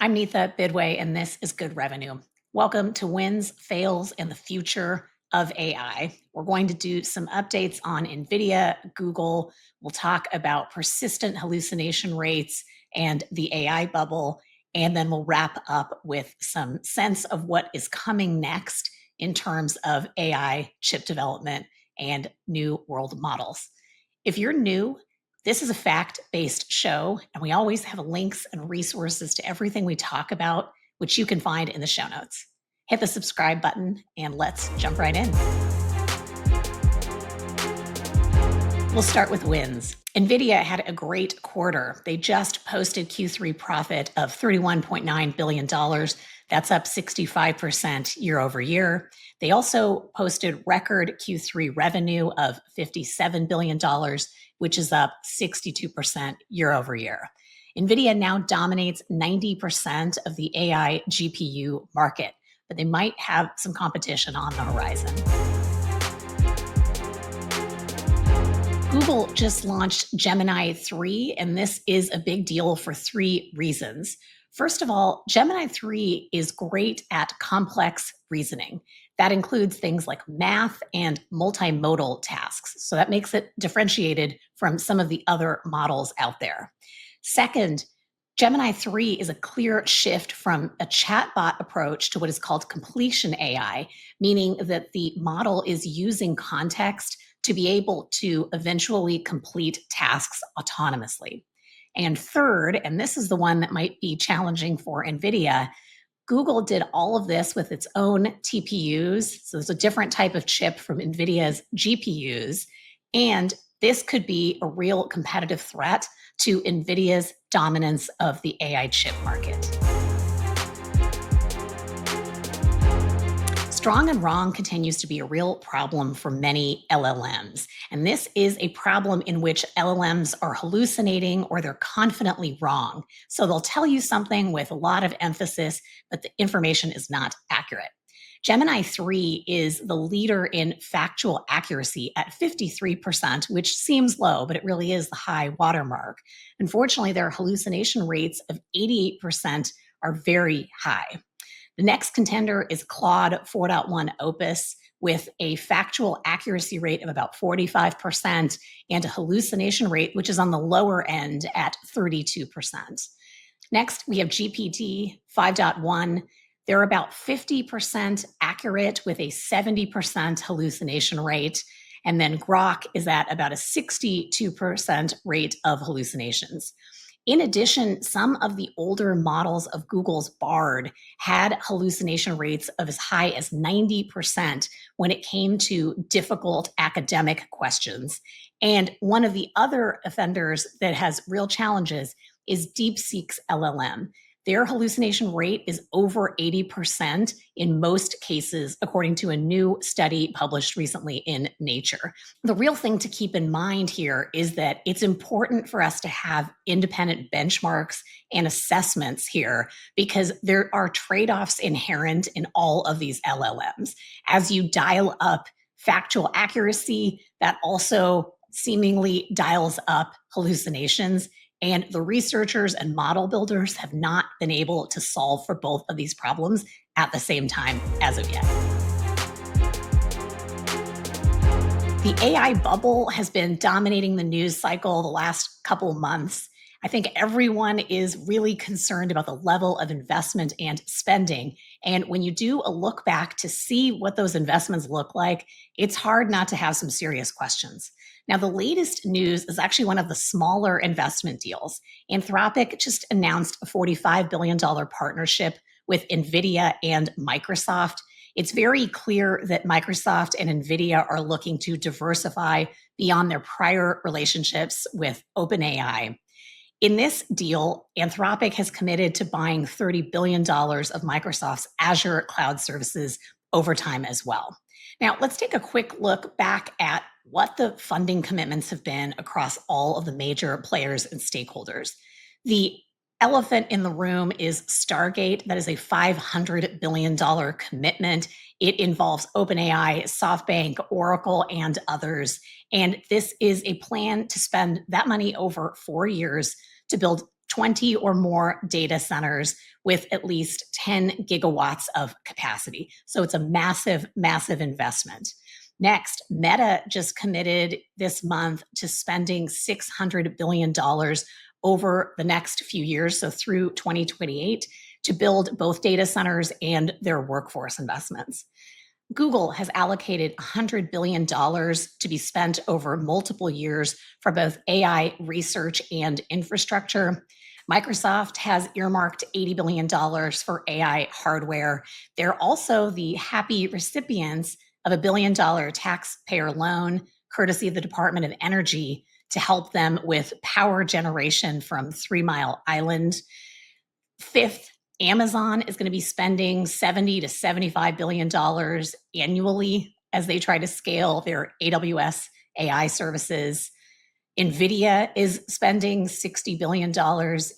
I'm Neetha Bidway, and this is Good Revenue. Welcome to Wins, Fails, and the Future of AI. We're going to do some updates on NVIDIA, Google. We'll talk about persistent hallucination rates and the AI bubble. And then we'll wrap up with some sense of what is coming next in terms of AI chip development and new world models. If you're new, this is a fact-based show, and we always have links and resources to everything we talk about, which you can find in the show notes. Hit the subscribe button, and let's jump right in. We'll start with wins. NVIDIA had a great quarter. They just posted Q3 profit of $31.9 billion. That's up 65% year over year. They also posted record Q3 revenue of $57 billion, which is up 62% year over year. NVIDIA now dominates 90% of the AI GPU market, but they might have some competition on the horizon. Google just launched Gemini 3, and this is a big deal for three reasons. First of all, Gemini 3 is great at complex reasoning. That includes things like math and multimodal tasks. So that makes it differentiated from some of the other models out there. Second, Gemini 3 is a clear shift from a chatbot approach to what is called completion AI, meaning that the model is using context to be able to eventually complete tasks autonomously. And third, and this is the one that might be challenging for NVIDIA, Google did all of this with its own TPUs. So it's a different type of chip from NVIDIA's GPUs. And this could be a real competitive threat to NVIDIA's dominance of the AI chip market. Strong and wrong continues to be a real problem for many LLMs. And this is a problem in which LLMs are hallucinating or they're confidently wrong. So they'll tell you something with a lot of emphasis, but the information is not accurate. Gemini 3 is the leader in factual accuracy at 53%, which seems low, but it really is the high watermark. Unfortunately, their hallucination rates of 88% are very high. The next contender is Claude 4.1 Opus with a factual accuracy rate of about 45% and a hallucination rate, which is on the lower end at 32%. Next, we have GPT 5.1. They're about 50% accurate with a 70% hallucination rate. And then Grok is at about a 62% rate of hallucinations. In addition, some of the older models of Google's Bard had hallucination rates of as high as 90% when it came to difficult academic questions. And one of the other offenders that has real challenges is DeepSeek's LLM. Their hallucination rate is over 80% in most cases, according to a new study published recently in Nature. The real thing to keep in mind here is that it's important for us to have independent benchmarks and assessments here because there are trade-offs inherent in all of these LLMs. As you dial up factual accuracy, that also seemingly dials up hallucinations. And the researchers and model builders have not been able to solve for both of these problems at the same time as of yet. The AI bubble has been dominating the news cycle the last couple of months. I think everyone is really concerned about the level of investment and spending. And when you do a look back to see what those investments look like, it's hard not to have some serious questions. Now, the latest news is actually one of the smaller investment deals. Anthropic just announced a $45 billion partnership with NVIDIA and Microsoft. It's very clear that Microsoft and NVIDIA are looking to diversify beyond their prior relationships with OpenAI. In this deal, Anthropic has committed to buying $30 billion of Microsoft's Azure cloud services over time as well. Now, let's take a quick look back at what the funding commitments have been across all of the major players and stakeholders. The elephant in the room is Stargate. That is a $500 billion commitment. It involves OpenAI, SoftBank, Oracle, and others. And this is a plan to spend that money over 4 years to build 20 or more data centers with at least 10 gigawatts of capacity. So it's a massive, massive investment. Next, Meta just committed this month to spending $600 billion over the next few years, so through 2028, to build both data centers and their workforce investments. Google has allocated $100 billion to be spent over multiple years for both AI research and infrastructure. Microsoft has earmarked $80 billion for AI hardware. They're also the happy recipients of a $1 billion taxpayer loan, courtesy of the Department of Energy, to help them with power generation from 3 Mile Island. Fifth, Amazon is going to be spending $70 to $75 billion annually as they try to scale their AWS AI services. NVIDIA is spending $60 billion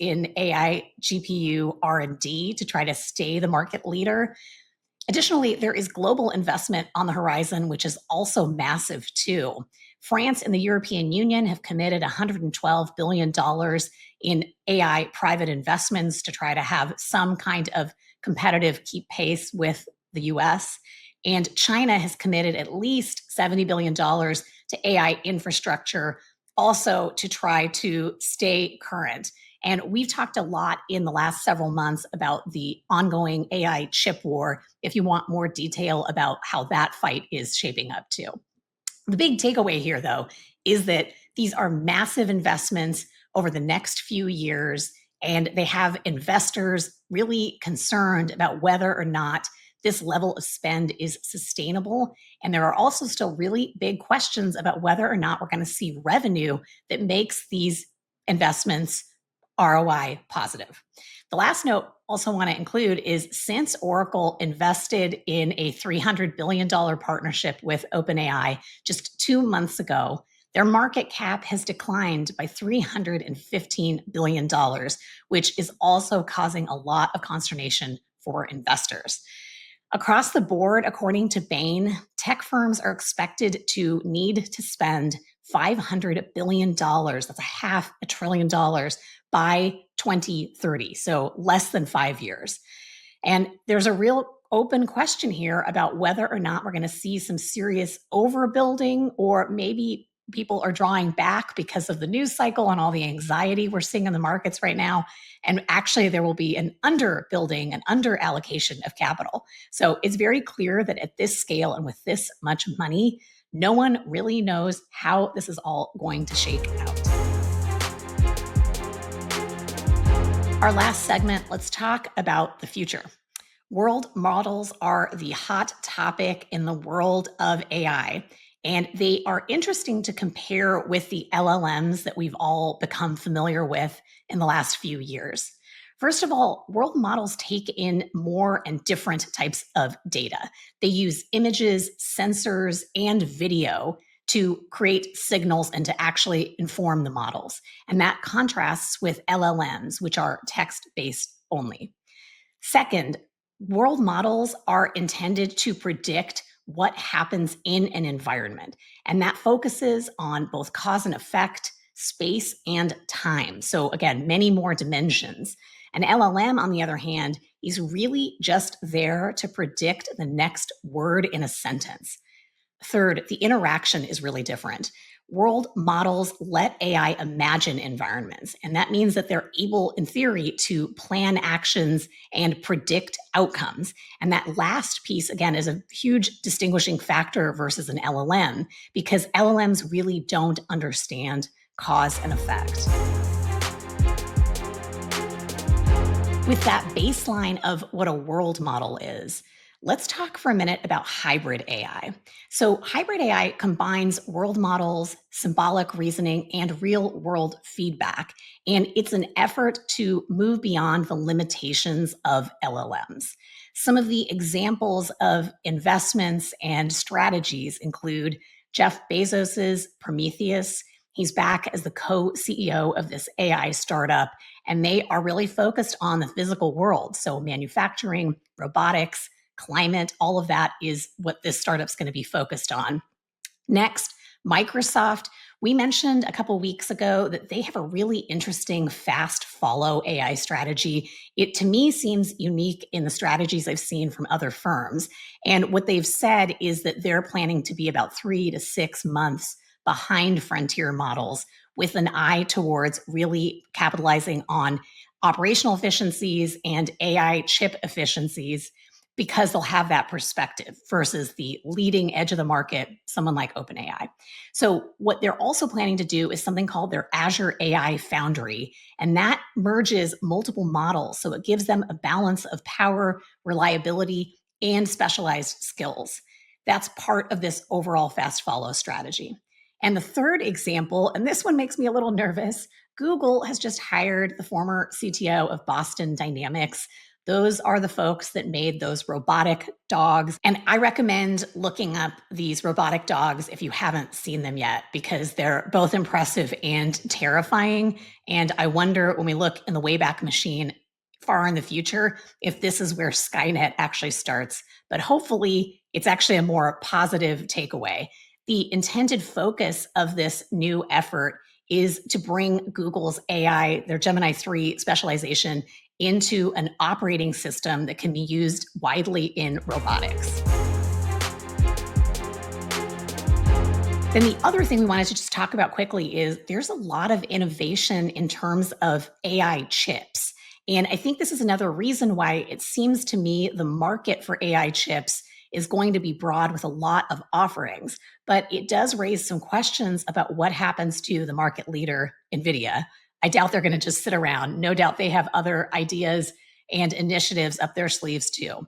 in AI GPU R&D to try to stay the market leader. Additionally, there is global investment on the horizon, which is also massive too. France and the European Union have committed $112 billion in AI private investments to try to have some kind of competitive keep pace with the US. And China has committed at least $70 billion to AI infrastructure, also to try to stay current. And we've talked a lot in the last several months about the ongoing AI chip war, if you want more detail about how that fight is shaping up too. The big takeaway here, though, is that these are massive investments over the next few years, and they have investors really concerned about whether or not this level of spend is sustainable. And there are also still really big questions about whether or not we're going to see revenue that makes these investments ROI positive. The last note also want to include is since Oracle invested in a $300 billion partnership with OpenAI just 2 months ago, their market cap has declined by $315 billion, which is also causing a lot of consternation for investors. Across the board, according to Bain, tech firms are expected to need to spend $500 billion, that's a half a trillion dollars, by 2030, so less than 5 years. And there's a real open question here about whether or not we're going to see some serious overbuilding, or maybe people are drawing back because of the news cycle and all the anxiety we're seeing in the markets right now. And actually, there will be an underbuilding, an under allocation of capital. So it's very clear that at this scale and with this much money, no one really knows how this is all going to shake out. Our last segment, let's talk about the future. World models are the hot topic in the world of AI, and they are interesting to compare with the LLMs that we've all become familiar with in the last few years. First of all, world models take in more and different types of data. They use images, sensors, and video to create signals and to actually inform the models. And that contrasts with LLMs, which are text-based only. Second, world models are intended to predict what happens in an environment, and that focuses on both cause and effect, space, and time. So again, many more dimensions. An LLM, on the other hand, is really just there to predict the next word in a sentence. Third, the interaction is really different. World models let AI imagine environments, and that means that they're able, in theory, to plan actions and predict outcomes. And that last piece, again, is a huge distinguishing factor versus an LLM, because LLMs really don't understand cause and effect. With that baseline of what a world model is, let's talk for a minute about hybrid AI. So hybrid AI combines world models, symbolic reasoning, and real-world feedback. And it's an effort to move beyond the limitations of LLMs. Some of the examples of investments and strategies include Jeff Bezos's Prometheus. He's back as the co-CEO of this AI startup, and they are really focused on the physical world. So manufacturing, robotics, climate, all of that is what this startup's going to be focused on. Next, Microsoft We mentioned a couple weeks ago that they have a really interesting fast follow AI strategy. It to me seems unique in the strategies I've seen from other firms. And what they've said is that they're planning to be about 3 to 6 months behind frontier models with an eye towards really capitalizing on operational efficiencies and AI chip efficiencies because they'll have that perspective versus the leading edge of the market, someone like OpenAI. So, what they're also planning to do is something called their Azure AI Foundry, and that merges multiple models. So, it gives them a balance of power, reliability, and specialized skills. That's part of this overall fast follow strategy. And the third example, and this one makes me a little nervous, Google has just hired the former CTO of Boston Dynamics. Those are the folks that made those robotic dogs. And I recommend looking up these robotic dogs if you haven't seen them yet, because they're both impressive and terrifying. And I wonder when we look in the Wayback Machine far in the future, if this is where Skynet actually starts. But hopefully, it's actually a more positive takeaway. The intended focus of this new effort is to bring Google's AI, their Gemini 3 specialization, into an operating system that can be used widely in robotics. Then the other thing we wanted to just talk about quickly is there's a lot of innovation in terms of AI chips. And I think this is another reason why it seems to me the market for AI chips is going to be broad with a lot of offerings. But it does raise some questions about what happens to the market leader, NVIDIA. I doubt they're going to just sit around. No doubt they have other ideas and initiatives up their sleeves too.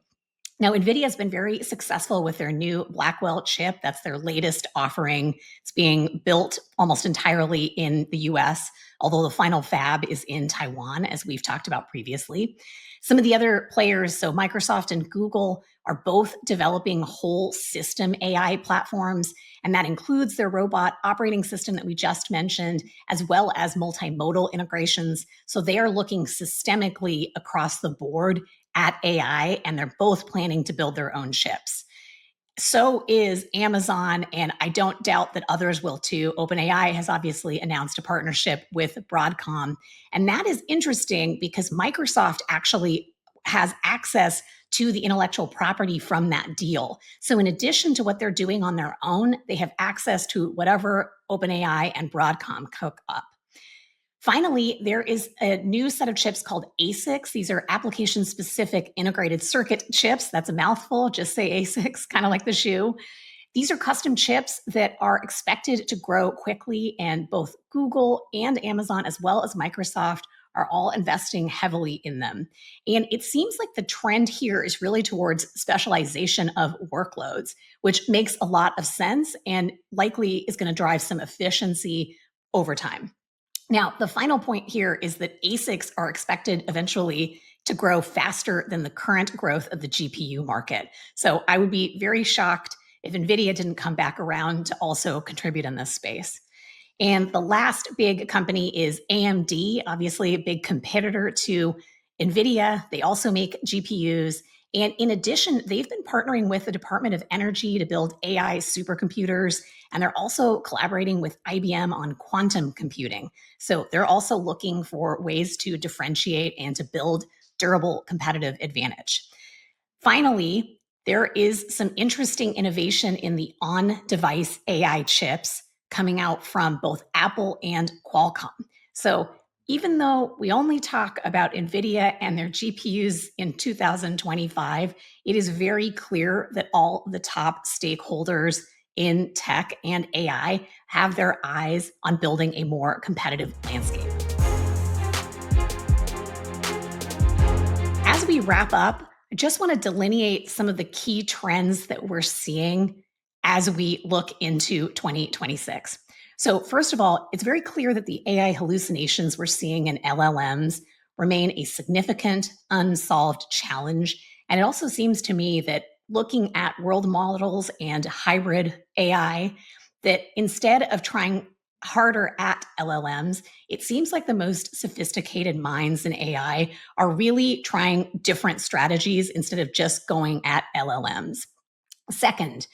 Now, NVIDIA has been very successful with their new Blackwell chip. That's their latest offering. It's being built almost entirely in the US, although the final fab is in Taiwan, as we've talked about previously. Some of the other players, so Microsoft and Google, are both developing whole system AI platforms, and that includes their robot operating system that we just mentioned, as well as multimodal integrations. So they are looking systemically across the board at AI, and they're both planning to build their own chips. So is Amazon, and I don't doubt that others will too. OpenAI has obviously announced a partnership with Broadcom, and that is interesting because Microsoft actually has access to the intellectual property from that deal. So, in addition to what they're doing on their own, they have access to whatever OpenAI and Broadcom cook up. Finally, there is a new set of chips called ASICs. These are application specific integrated circuit chips. That's a mouthful. Just say ASICs, kind of like the shoe. These are custom chips that are expected to grow quickly, and both Google and Amazon, as well as Microsoft, are all investing heavily in them. And it seems like the trend here is really towards specialization of workloads, which makes a lot of sense and likely is going to drive some efficiency over time. Now, the final point here is that ASICs are expected eventually to grow faster than the current growth of the GPU market. So I would be very shocked if NVIDIA didn't come back around to also contribute in this space. And the last big company is AMD, obviously a big competitor to NVIDIA. They also make GPUs. And in addition, they've been partnering with the Department of Energy to build AI supercomputers. And they're also collaborating with IBM on quantum computing. So they're also looking for ways to differentiate and to build durable competitive advantage. Finally, there is some interesting innovation in the on device AI chips coming out from both Apple and Qualcomm. So, even though we only talk about NVIDIA and their GPUs in 2025, it is very clear that all the top stakeholders in tech and AI have their eyes on building a more competitive landscape. As we wrap up, I just want to delineate some of the key trends that we're seeing as we look into 2026. So, first of all, it's very clear that the AI hallucinations we're seeing in LLMs remain a significant unsolved challenge. And it also seems to me that looking at world models and hybrid AI, that instead of trying harder at LLMs, it seems like the most sophisticated minds in AI are really trying different strategies instead of just going at LLMs. Second,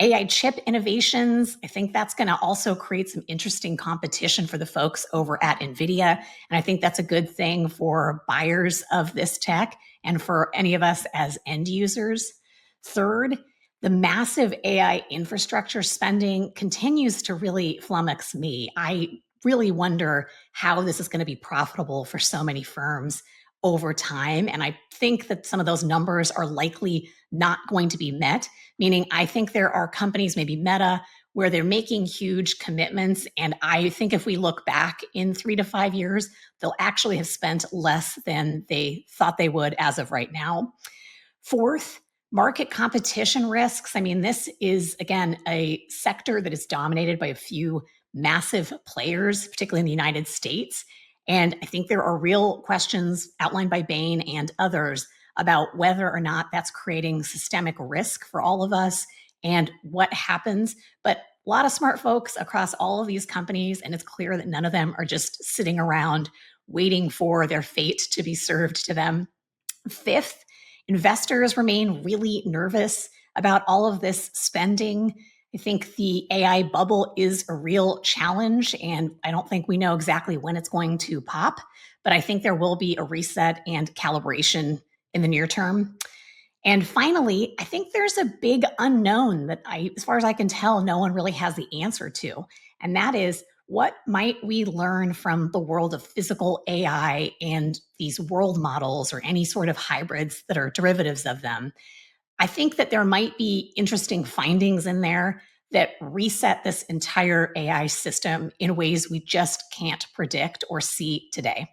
AI chip innovations, I think that's going to also create some interesting competition for the folks over at NVIDIA. And I think that's a good thing for buyers of this tech and for any of us as end users. Third, the massive AI infrastructure spending continues to really flummox me. I really wonder how this is going to be profitable for so many firms over time. And I think that some of those numbers are likely not going to be met, meaning I think there are companies, maybe Meta, where they're making huge commitments. And I think if we look back in 3 to 5 years, they'll actually have spent less than they thought they would as of right now. Fourth, market competition risks. I mean, this is, again, a sector that is dominated by a few massive players, particularly in the United States. And I think there are real questions outlined by Bain and others about whether or not that's creating systemic risk for all of us and what happens. But a lot of smart folks across all of these companies, and it's clear that none of them are just sitting around waiting for their fate to be served to them. Fifth, investors remain really nervous about all of this spending. I think the AI bubble is a real challenge, and I don't think we know exactly when it's going to pop, but I think there will be a reset and calibration in the near term. And finally, I think there's a big unknown that as far as I can tell, no one really has the answer to. And that is, what might we learn from the world of physical AI and these world models or any sort of hybrids that are derivatives of them? I think that there might be interesting findings in there that reset this entire AI system in ways we just can't predict or see today.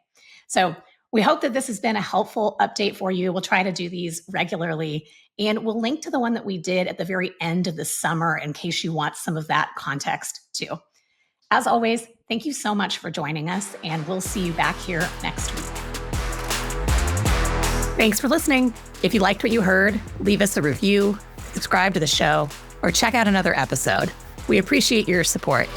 So we hope that this has been a helpful update for you. We'll try to do these regularly, and we'll link to the one that we did at the very end of the summer in case you want some of that context too. As always, thank you so much for joining us, and we'll see you back here next week. Thanks for listening. If you liked what you heard, leave us a review, subscribe to the show, or check out another episode. We appreciate your support.